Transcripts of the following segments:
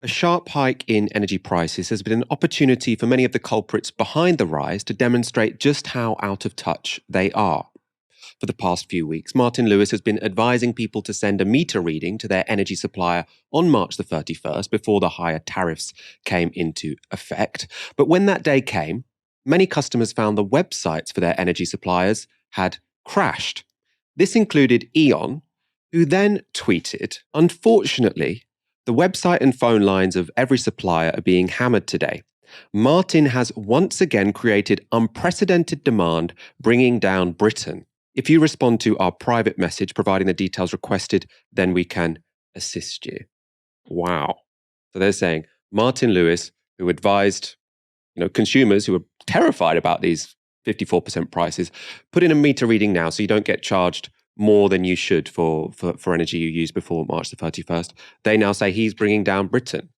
A sharp hike in energy prices has been an opportunity for many of the culprits behind the rise to demonstrate just how out of touch they are. For the past few weeks, Martin Lewis has been advising people to send a meter reading to their energy supplier on March the 31st before the higher tariffs came into effect. But when that day came, many customers found the websites for their energy suppliers had crashed. This included E.ON, who then tweeted, "Unfortunately, the website and phone lines of every supplier are being hammered today. Martin has once again created unprecedented demand, bringing down Britain. If you respond to our private message providing the details requested, then we can assist you." Wow. So they're saying Martin Lewis, who advised consumers who were terrified about these 54% prices, put in a meter reading now so you don't get charged more than you should for energy you used before March the 31st. They now say he's bringing down Britain.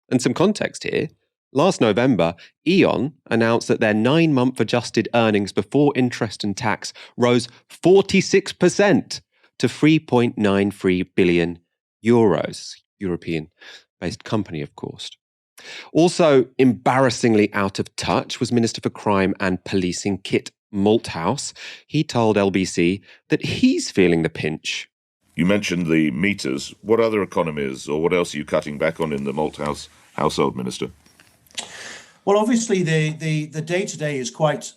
And some context here. Last November, E.ON announced that their 9-month adjusted earnings before interest and tax rose 46% to 3.93 billion euros. European-based company, of course. Also embarrassingly out of touch was Minister for Crime and Policing Kit Malthouse. He told LBC that he's feeling the pinch. You mentioned the meters. What other economies or what else are you cutting back on in the Malthouse household, Minister? Well, obviously, the day-to-day is quite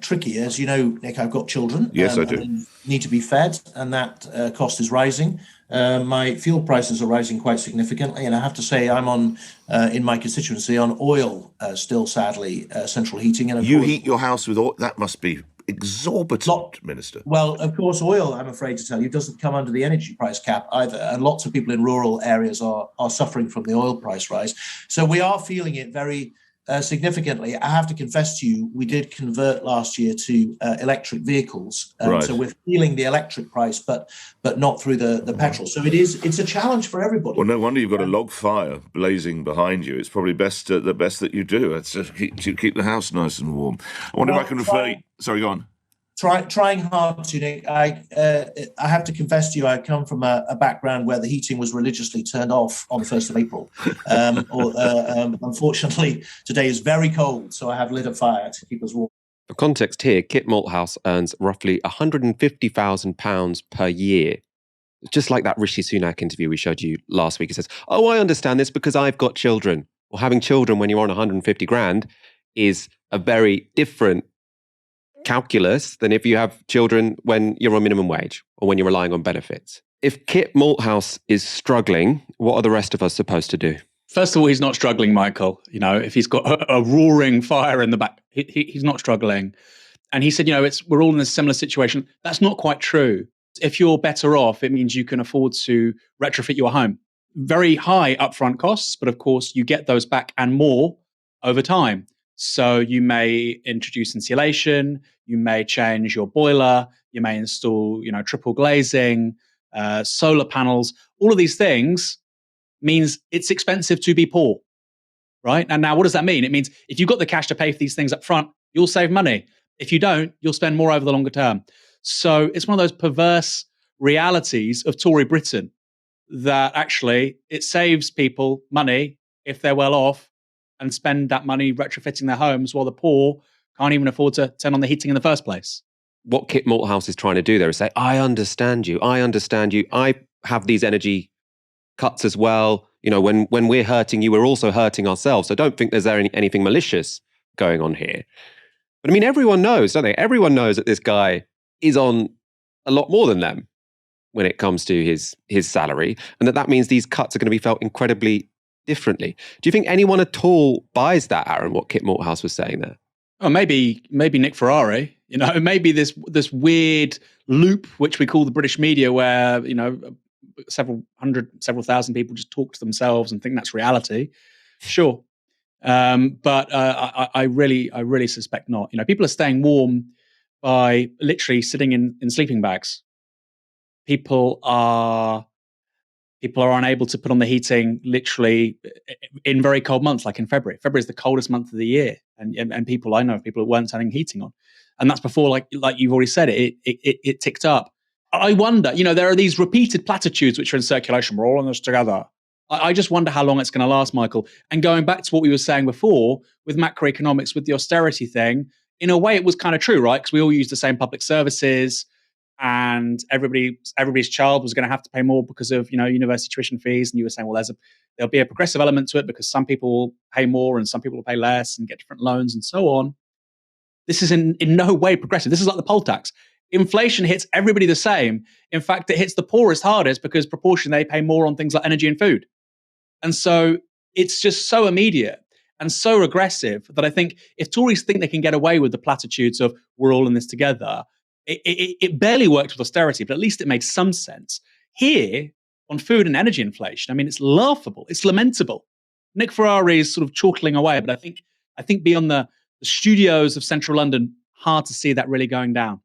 tricky. As you know, Nick, I've got children. Yes, I do. And need to be fed, and that cost is rising. My fuel prices are rising quite significantly, and I have to say I'm on, in my constituency, on oil still, sadly, central heating. And you heat your house with oil? That must be exorbitant, Minister. Well, of course, oil, I'm afraid to tell you, doesn't come under the energy price cap either. And lots of people in rural areas are suffering from the oil price rise. So we are feeling it very significantly. I have to confess to you, we did convert last year to electric vehicles. Right. So we're feeling the electric price, but not through the petrol. So it's a challenge for everybody. Well, no wonder you've got a log fire blazing behind you. It's probably the best that you do. It's to keep the house nice and warm. I wonder if I can refer you... Sorry, go on. Trying hard to, Nick. I have to confess to you, I come from a background where the heating was religiously turned off on the 1st of April. Unfortunately, today is very cold, so I have lit a fire to keep us warm. For context here, Kit Malthouse earns roughly £150,000 per year. Just like that Rishi Sunak interview we showed you last week. It says, "Oh, I understand this because I've got children." Well, having children when you're on 150 grand is a very different calculus than if you have children when you're on minimum wage or when you're relying on benefits. If Kit Malthouse is struggling, what are the rest of us supposed to do? First of all, he's not struggling, Michael. If he's got a roaring fire in the back, he's not struggling. And he said, we're all in a similar situation. That's not quite true. If you're better off, it means you can afford to retrofit your home. Very high upfront costs, but of course you get those back and more over time. So you may introduce insulation, you may change your boiler, you may install, triple glazing, solar panels. All of these things means it's expensive to be poor, right? And now what does that mean? It means if you've got the cash to pay for these things up front, you'll save money. If you don't, you'll spend more over the longer term. So it's one of those perverse realities of Tory Britain that actually it saves people money if they're well off and spend that money retrofitting their homes, while the poor can't even afford to turn on the heating in the first place. What Kit Malthouse is trying to do there is say, I understand you. I have these energy cuts as well. When we're hurting you, we're also hurting ourselves. So don't think there's anything malicious going on here. But everyone knows, don't they? Everyone knows that this guy is on a lot more than them when it comes to his salary, and that means these cuts are going to be felt incredibly differently. Do you think anyone at all buys that, Aaron, what Kit Malthouse was saying there? Oh, maybe Nick Ferrari. Maybe this weird loop which we call the British media, where several thousand people just talk to themselves and think that's reality. Sure, but I really suspect not. People are staying warm by literally sitting in sleeping bags. People are unable to put on the heating literally in very cold months, like in February. February is the coldest month of the year, and I know people who weren't turning heating on, and that's before, like you've already said, it ticked up. I wonder, there are these repeated platitudes which are in circulation. We're all in this together. I just wonder how long it's going to last, Michael. And going back to what we were saying before with macroeconomics, with the austerity thing, in a way it was kind of true, right? Because we all use the same public services, and everybody's child was going to have to pay more because of university tuition fees. And you were saying, well, there'll be a progressive element to it because some people will pay more and some people will pay less and get different loans and so on. This is in no way progressive. This is like the poll tax. Inflation hits everybody the same. In fact, it hits the poorest hardest because proportionally they pay more on things like energy and food. And so it's just so immediate and so regressive that I think if Tories think they can get away with the platitudes of we're all in this together, it barely worked with austerity, but at least it made some sense. Here, on food and energy inflation, I mean, it's laughable. It's lamentable. Nick Ferrari is sort of chortling away, but I think beyond the studios of central London, hard to see that really going down.